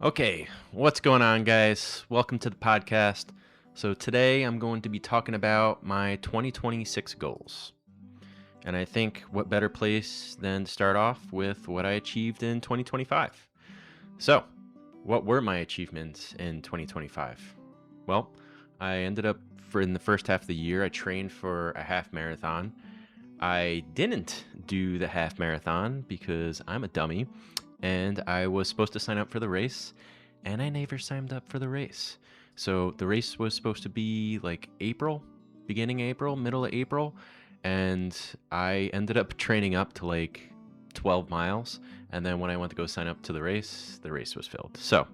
Okay, what's going on, guys? Welcome to the podcast. So, today I'm going to be talking about my 2026 goals. And I think what better place than to start off with what I achieved in 2025. So, what were my achievements in 2025? Well, I ended up in the first half of the year, I trained for a half marathon. I didn't do the half marathon because I'm a dummy and I was supposed to sign up for the race and I never signed up for the race. So the race was supposed to be like April, beginning April, middle of April, and I ended up training up to like 12 miles. And then when I went to go sign up to the race was filled. So,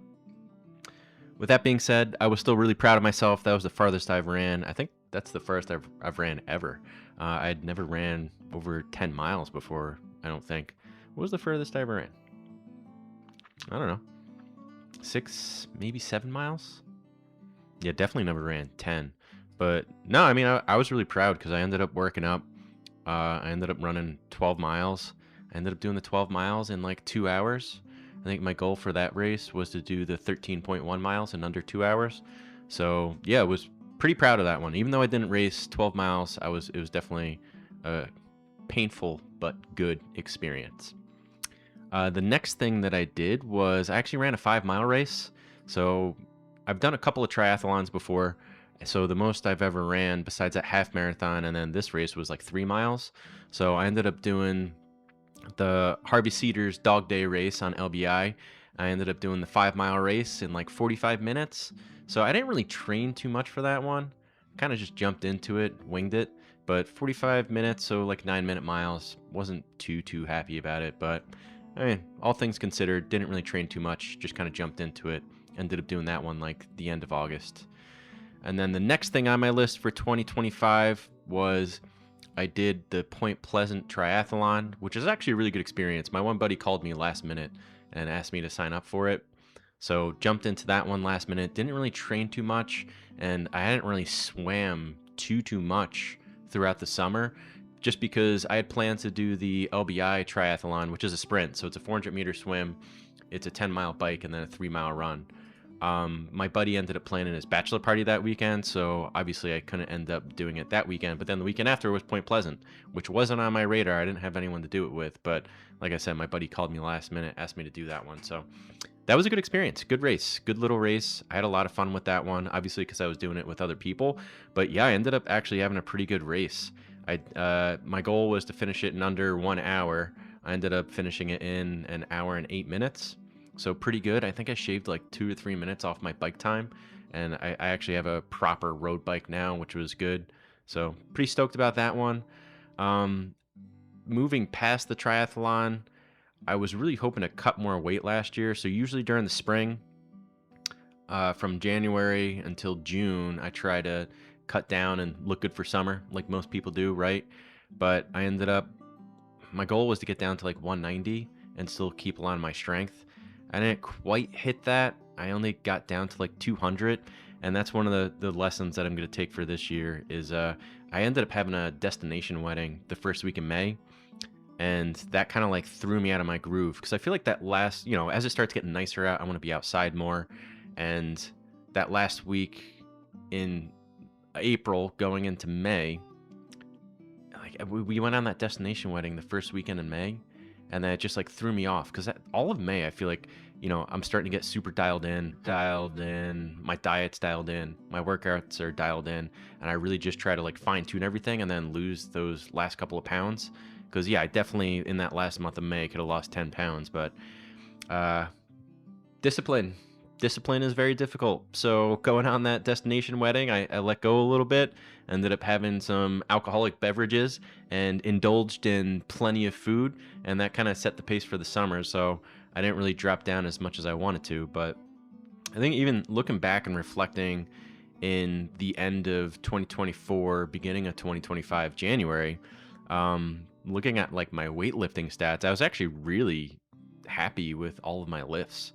with that being said, I was still really proud of myself. That was the farthest I've ran. I think that's the first I've ran ever. I'd never ran over 10 miles before, I don't think. What was the furthest I ever ran? I don't know. 6, maybe 7 miles? Yeah, definitely never ran 10. But no, I mean, I was really proud because I ended up working up. I ended up running 12 miles. I ended up doing the 12 miles in like 2 hours. I think my goal for that race was to do the 13.1 miles in under 2 hours. So yeah, I was pretty proud of that one. Even though I didn't race 12 miles, it was definitely a painful but good experience. The next thing that I did was I actually ran a 5 mile race. So I've done a couple of triathlons before. So the most I've ever ran besides that half marathon and then this race was like 3 miles. So I ended up doing the Harvey Cedars Dog Day race on LBI. I ended up doing the 5 mile race in like 45 minutes. So I didn't really train too much for that one. Kind of just jumped into it, winged it. But 45 minutes, so like 9-minute miles. Wasn't too happy about it. But I mean, all things considered, didn't really train too much. Just kind of jumped into it. Ended up doing that one like the end of August. And then the next thing on my list for 2025 was I did the Point Pleasant triathlon, which is actually a really good experience. My one buddy called me last minute and asked me to sign up for it. So jumped into that one last minute. Didn't really train too much, and I hadn't really swam too much throughout the summer, just because I had plans to do the LBI triathlon, which is a sprint. So it's a 400-meter swim, it's a 10-mile bike, and then a 3-mile run. My buddy ended up planning his bachelor party that weekend, so obviously I couldn't end up doing it that weekend. But then the weekend after was Point Pleasant, which wasn't on my radar. I didn't have anyone to do it with, but like I said, my buddy called me last minute, asked me to do that one. So that was a good experience, good race, good little race. I had a lot of fun with that one, obviously because I was doing it with other people. But yeah, I ended up actually having a pretty good race. My goal was to finish it in under 1 hour. I ended up finishing it in an hour and 8 minutes. So pretty good. I think I shaved like 2 or 3 minutes off my bike time, and I actually have a proper road bike now, which was good. So pretty stoked about that one. Um, Moving past the triathlon, I was really hoping to cut more weight last year. So usually during the spring, from January until June, I try to cut down and look good for summer, like most people do, right? But I ended up, my goal was to get down to like 190 and still keep a lot of my strength. I didn't quite hit that. I only got down to like 200, and that's one of the lessons that I'm going to take for this year is I ended up having a destination wedding the first week in May, and that kind of like threw me out of my groove because I feel like that last, as it starts getting nicer out, I want to be outside more, and that last week in April going into May, like we went on that destination wedding the first weekend in May, and then it just like threw me off because all of May I feel like I'm starting to get super dialed in, my diet's dialed in, my workouts are dialed in, and I really just try to like fine tune everything and then lose those last couple of pounds because yeah, I definitely in that last month of May could have lost 10 pounds, but discipline is very difficult. So going on that destination wedding, I let go a little bit, ended up having some alcoholic beverages and indulged in plenty of food, and that kind of set the pace for the summer. So I didn't really drop down as much as I wanted to, but I think even looking back and reflecting in the end of 2024, beginning of 2025, January, looking at like my weightlifting stats, I was actually really happy with all of my lifts.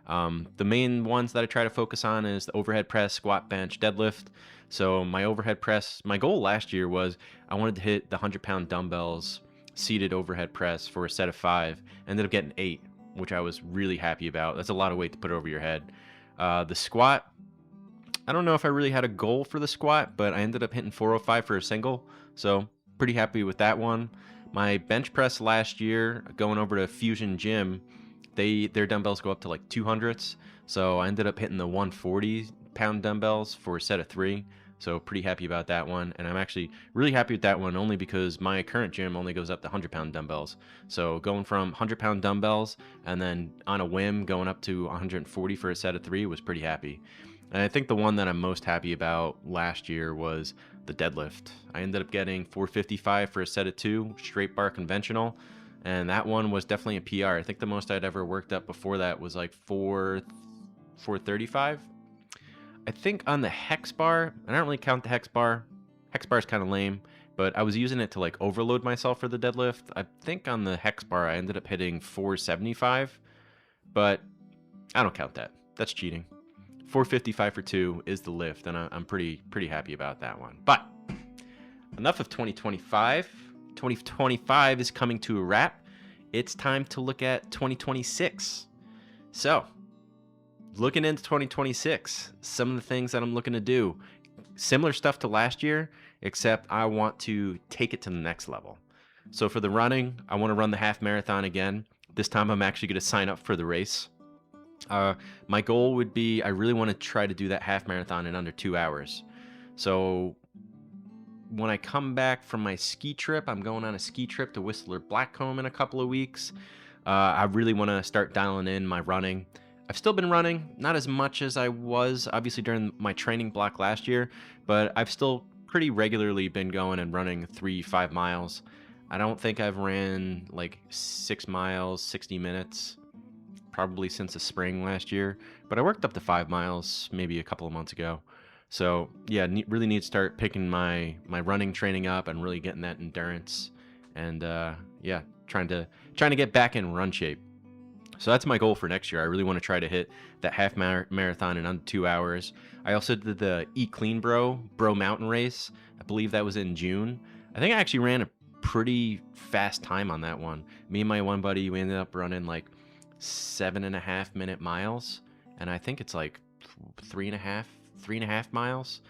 The main ones that I try to focus on is the overhead press, squat, bench, deadlift. So my overhead press, my goal last year was I wanted to hit the 100-pound dumbbells seated overhead press for a set of 5. Ended up getting 8. which I was really happy about. That's a lot of weight to put over your head. The squat, I don't know if I really had a goal for the squat, but I ended up hitting 405 for a single, so pretty happy with that one. My bench press last year, going over to Fusion Gym, their dumbbells go up to like 200s, so I ended up hitting the 140-pound dumbbells for a set of 3. So pretty happy about that one. And I'm actually really happy with that one only because my current gym only goes up to 100-pound dumbbells. So going from 100-pound dumbbells and then on a whim going up to 140 for a set of 3 was pretty happy. And I think the one that I'm most happy about last year was the deadlift. I ended up getting 455 for a set of 2, straight bar conventional. And that one was definitely a PR. I think the most I'd ever worked up before that was like 435. I think on the hex bar, I don't really count the hex bar. Hex bar is kind of lame, but I was using it to like overload myself for the deadlift. I think on the hex bar, I ended up hitting 475, but I don't count that. That's cheating. 455 for 2 is the lift, and I'm pretty happy about that one. But enough of 2025. 2025 is coming to a wrap. It's time to look at 2026. So, looking into 2026, some of the things that I'm looking to do, similar stuff to last year, except I want to take it to the next level. So for the running, I want to run the half marathon again. This time I'm actually going to sign up for the race. My goal would be, I really want to try to do that half marathon in under 2 hours. So when I come back from my ski trip, I'm going on a ski trip to Whistler Blackcomb in a couple of weeks. I really want to start dialing in my running. I've still been running, not as much as I was, obviously, during my training block last year, but I've still pretty regularly been going and running 3-5 miles. I don't think I've ran like 6 miles, 60 minutes, probably since the spring last year, but I worked up to 5 miles maybe a couple of months ago. So yeah, really need to start picking my running training up and really getting that endurance, and yeah, trying to get back in run shape. So that's my goal for next year. I really want to try to hit that half marathon in under 2 hours. I also did the Eat Clean Bro Mountain Race. I believe that was in June. I think I actually ran a pretty fast time on that one. Me and my one buddy, we ended up running like 7.5 minute miles. And I think it's like 3.5 miles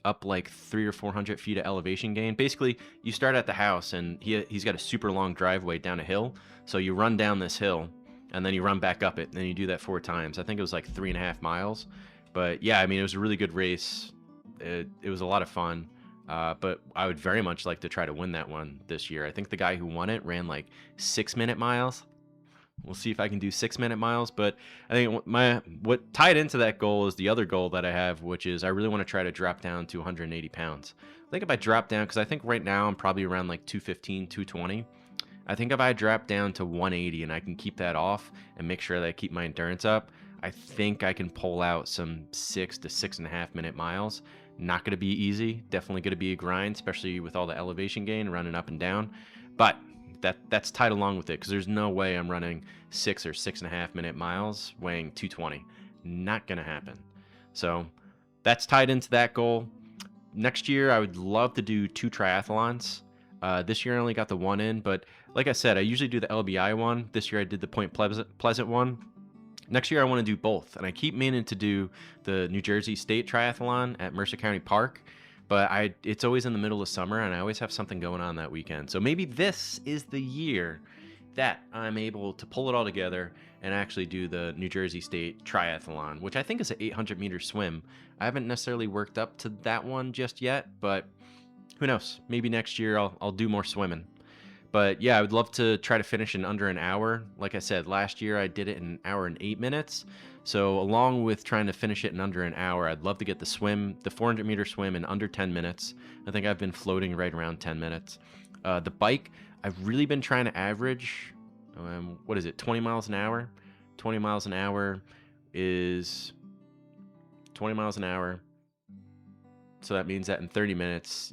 up like 300 or 400 feet of elevation gain. Basically, you start at the house and he's got a super long driveway down a hill. So you run down this hill, and then you run back up it, and then you do that 4 times. I think it was like 3.5 miles. But yeah, I mean, it was a really good race. It was a lot of fun. But I would very much like to try to win that one this year. I think the guy who won it ran like 6-minute miles. We'll see if I can do 6-minute miles. But I think what tied into that goal is the other goal that I have, which is I really want to try to drop down to 180 pounds. I think if I drop down, because I think right now I'm probably around like 215, 220. I think if I drop down to 180 and I can keep that off and make sure that I keep my endurance up, I think I can pull out some 6 to 6.5 minute miles. Not going to be easy. Definitely going to be a grind, especially with all the elevation gain running up and down. But that's tied along with it, because there's no way I'm running 6 or 6.5 minute miles weighing 220. Not going to happen. So that's tied into that goal. Next year, I would love to do 2 triathlons. This year I only got the one in, but like I said, I usually do the LBI one. This year I did the Point Pleasant one. Next year I want to do both, and I keep meaning to do the New Jersey State Triathlon at Mercer County Park, but it's always in the middle of summer, and I always have something going on that weekend. So maybe this is the year that I'm able to pull it all together and actually do the New Jersey State Triathlon, which I think is an 800-meter swim. I haven't necessarily worked up to that one just yet, but who knows? Maybe next year I'll do more swimming. But yeah, I would love to try to finish in under an hour. Like I said, last year I did it in 1 hour and 8 minutes. So along with trying to finish it in under an hour, I'd love to get the 400-meter swim in under 10 minutes. I think I've been floating right around 10 minutes. The bike, I've really been trying to average, 20 miles an hour? 20 miles an hour is 20 miles an hour. So that means that in 30 minutes,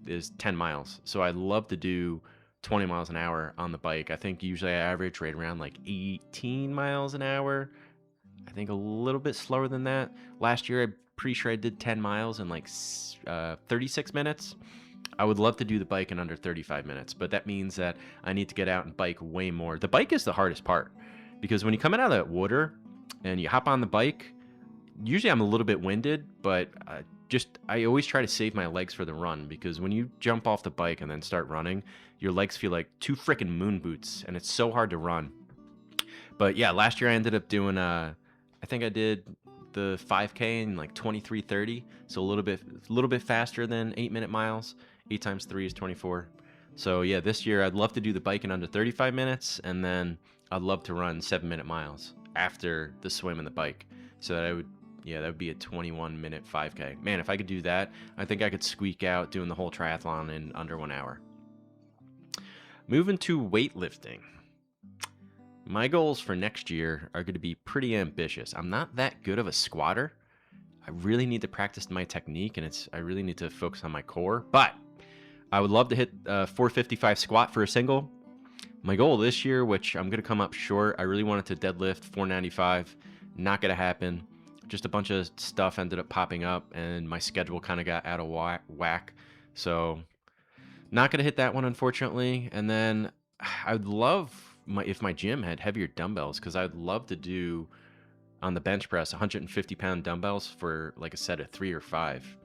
is 10 miles. So I'd love to do 20 miles an hour on the bike. I think usually I average right around like 18 miles an hour. I think a little bit slower than that. Last year, I'm pretty sure I did 10 miles in like 36 minutes. I would love to do the bike in under 35 minutes, but that means that I need to get out and bike way more. The bike is the hardest part. because when you come out of that water and you hop on the bike, usually I'm a little bit winded, but I always try to save my legs for the run, because when you jump off the bike and then start running, your legs feel like two freaking moon boots, and it's so hard to run. But yeah, last year I ended up doing I think I did the 5K in like 23:30, so a little bit faster than 8-minute miles. 8 times 3 is 24. So yeah, this year I'd love to do the bike in under 35 minutes, and then I'd love to run 7-minute miles after the swim and the bike. So that would be a 21-minute 5K. Man, if I could do that, I think I could squeak out doing the whole triathlon in under 1 hour. Moving to weightlifting. My goals for next year are going to be pretty ambitious. I'm not that good of a squatter. I really need to practice my technique, and I really need to focus on my core. But I would love to hit 455 squat for a single. My goal this year, which I'm going to come up short, I really wanted to deadlift 495. Not going to happen. Just a bunch of stuff ended up popping up, and my schedule kind of got out of whack. So not going to hit that one, unfortunately. And then I would love if my gym had heavier dumbbells, because I'd love to do on the bench press 150-pound dumbbells for like a set of 3 or 5.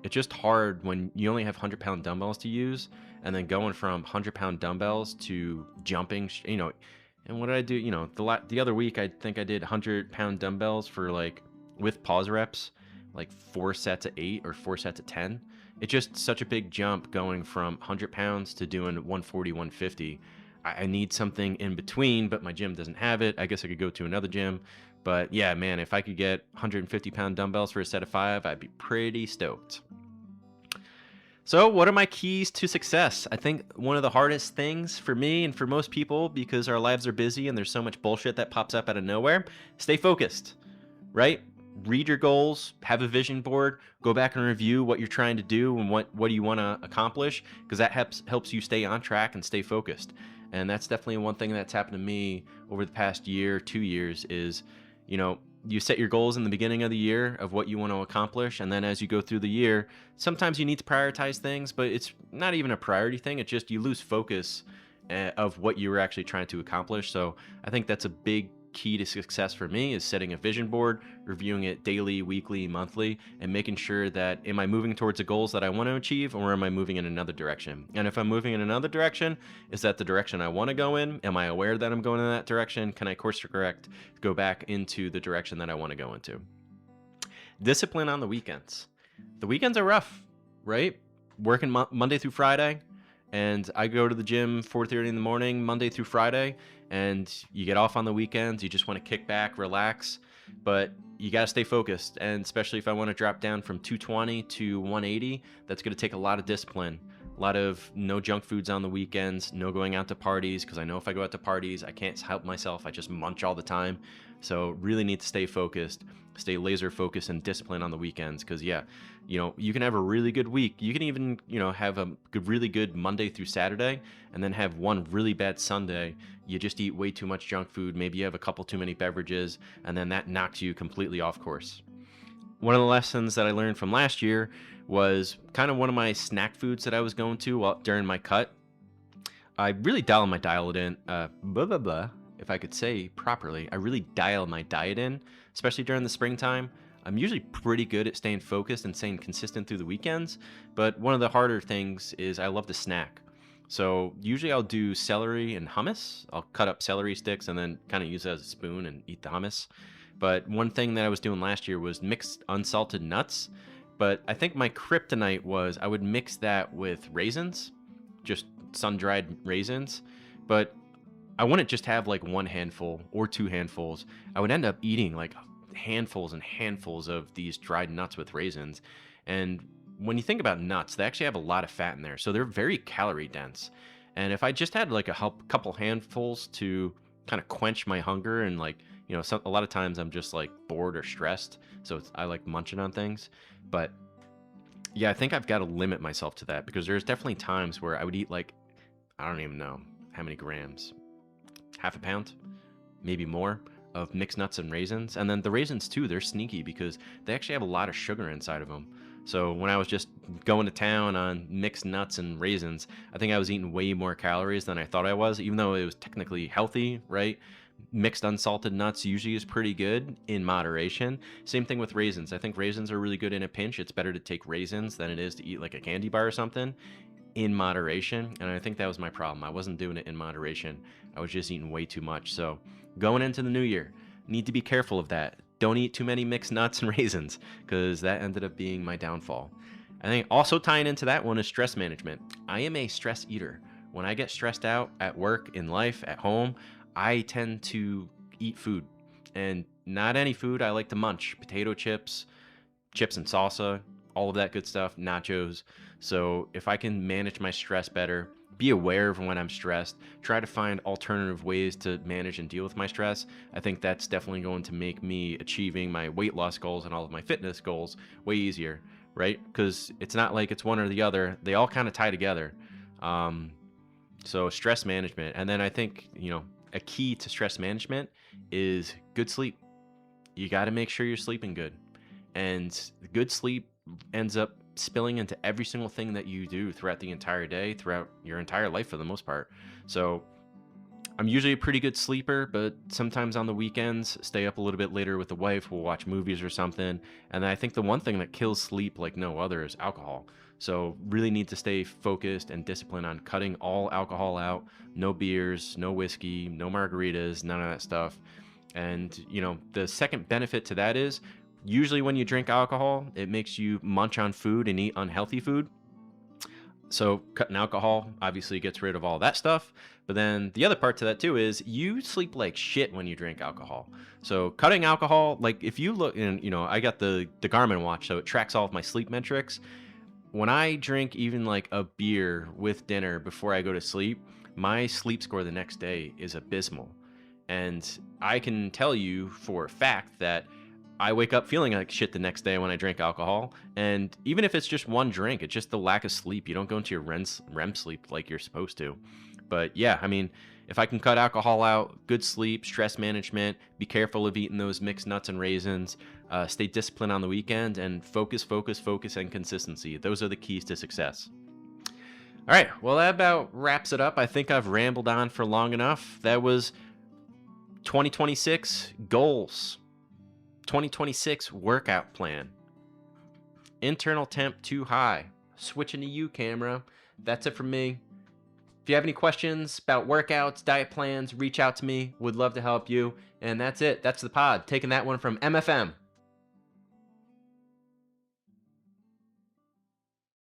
It's just hard when you only have 100-pound dumbbells to use, and then going from 100-pound dumbbells to jumping, And what did I do? The other week I think I did 100-pound dumbbells for like with pause reps, like 4 sets of 8 or 4 sets of 10. It's just such a big jump going from 100 pounds to doing 140, 150. I need something in between, but my gym doesn't have it. I guess I could go to another gym. But yeah, man, if I could get 150-pound dumbbells for a set of 5, I'd be pretty stoked. So what are my keys to success? I think one of the hardest things for me and for most people, because our lives are busy and there's so much bullshit that pops up out of nowhere, stay focused, right? Read your goals, have a vision board, go back and review what you're trying to do and what do you want to accomplish, because that helps you stay on track and stay focused. And that's definitely one thing that's happened to me over the past year, 2 years is, you set your goals in the beginning of the year of what you want to accomplish. And then as you go through the year, sometimes you need to prioritize things, but it's not even a priority thing. It's just you lose focus of what you were actually trying to accomplish. So I think that's a big key to success for me, is setting a vision board, reviewing it daily, weekly, monthly, and making sure that am I moving towards the goals that I want to achieve, or am I moving in another direction? And if I'm moving in another direction, is that the direction I want to go in? Am I aware that I'm going in that direction? Can I course correct, go back into the direction that I want to go into? Discipline on the weekends. The weekends are rough, right? Working Monday through Friday, and I go to the gym 4:30 in the morning, Monday through Friday, and you get off on the weekends. You just want to kick back, relax, but you got to stay focused. And especially if I want to drop down from 220 to 180, that's going to take a lot of discipline. A lot of no junk foods on the weekends, no going out to parties, because I know if I go out to parties, I can't help myself. I just munch all the time. So really need to stay focused, stay laser focused and disciplined on the weekends. Because you can have a really good week. You can even, have a really good Monday through Saturday, and then have one really bad Sunday. You just eat way too much junk food. Maybe you have a couple too many beverages, and then that knocks you completely off course. One of the lessons that I learned from last year was kind of one of my snack foods that I was going to during my cut. I really dial my diet in, if I could say properly. I really dial my diet in, especially during the springtime. I'm usually pretty good at staying focused and staying consistent through the weekends, but one of the harder things is I love to snack. So usually I'll do celery and hummus. I'll cut up celery sticks and then kind of use it as a spoon and eat the hummus. But one thing that I was doing last year was mixed unsalted nuts. But I think my kryptonite was I would mix that with raisins, just sun-dried raisins. But I wouldn't just have like 1 handful or 2 handfuls. I would end up eating like handfuls and handfuls of these dried nuts with raisins. And when you think about nuts, they actually have a lot of fat in there. So they're very calorie dense. And if I just had like a couple handfuls to kind of quench my hunger, and like, a lot of times I'm just like bored or stressed. So I like munching on things. But yeah, I think I've got to limit myself to that, because there's definitely times where I would eat like, I don't even know how many grams, half a pound, maybe more, of mixed nuts and raisins. And then the raisins too, they're sneaky because they actually have a lot of sugar inside of them. So when I was just going to town on mixed nuts and raisins, I think I was eating way more calories than I thought I was, even though it was technically healthy, right? Mixed unsalted nuts usually is pretty good in moderation. Same thing with raisins. I think raisins are really good in a pinch. It's better to take raisins than it is to eat like a candy bar or something in moderation. And I think that was my problem. I wasn't doing it in moderation. I was just eating way too much. So going into the new year, need to be careful of that. Don't eat too many mixed nuts and raisins because that ended up being my downfall. I think also tying into that one is stress management. I am a stress eater. When I get stressed out at work, in life, at home, I tend to eat food, and not any food. I like to munch potato chips, chips and salsa, all of that good stuff, nachos. So if I can manage my stress better, be aware of when I'm stressed, try to find alternative ways to manage and deal with my stress, I think that's definitely going to make me achieving my weight loss goals and all of my fitness goals way easier, right? Because it's not like it's one or the other. They all kind of tie together. Um, so stress management. And then I think, a key to stress management is good sleep. You got to make sure you're sleeping good. And good sleep ends up spilling into every single thing that you do throughout the entire day, throughout your entire life for the most part. So I'm usually a pretty good sleeper, but sometimes on the weekends, stay up a little bit later with the wife. We'll watch movies or something. And I think the one thing that kills sleep like no other is alcohol. So really need to stay focused and disciplined on cutting all alcohol out. No beers, no whiskey, no margaritas, none of that stuff. And, the second benefit to that is usually when you drink alcohol, it makes you munch on food and eat unhealthy food. So cutting alcohol obviously gets rid of all that stuff. But then the other part to that too is you sleep like shit when you drink alcohol. So cutting alcohol, like if you look and I got the Garmin watch, so it tracks all of my sleep metrics. When I drink even like a beer with dinner before I go to sleep, my sleep score the next day is abysmal. And I can tell you for a fact that I wake up feeling like shit the next day when I drink alcohol. And even if it's just one drink, it's just the lack of sleep. You don't go into your REM sleep like you're supposed to. But yeah, I mean, if I can cut alcohol out, good sleep, stress management, be careful of eating those mixed nuts and raisins, stay disciplined on the weekend, and focus, and consistency. Those are the keys to success. All right, well, that about wraps it up. I think I've rambled on for long enough. That was 2026 goals. 2026 workout plan. Internal temp too high. Switching to you, camera. That's it from me. If you have any questions about workouts, diet plans, reach out to me. Would love to help you. And that's it. That's the pod. Taking that one from MFM.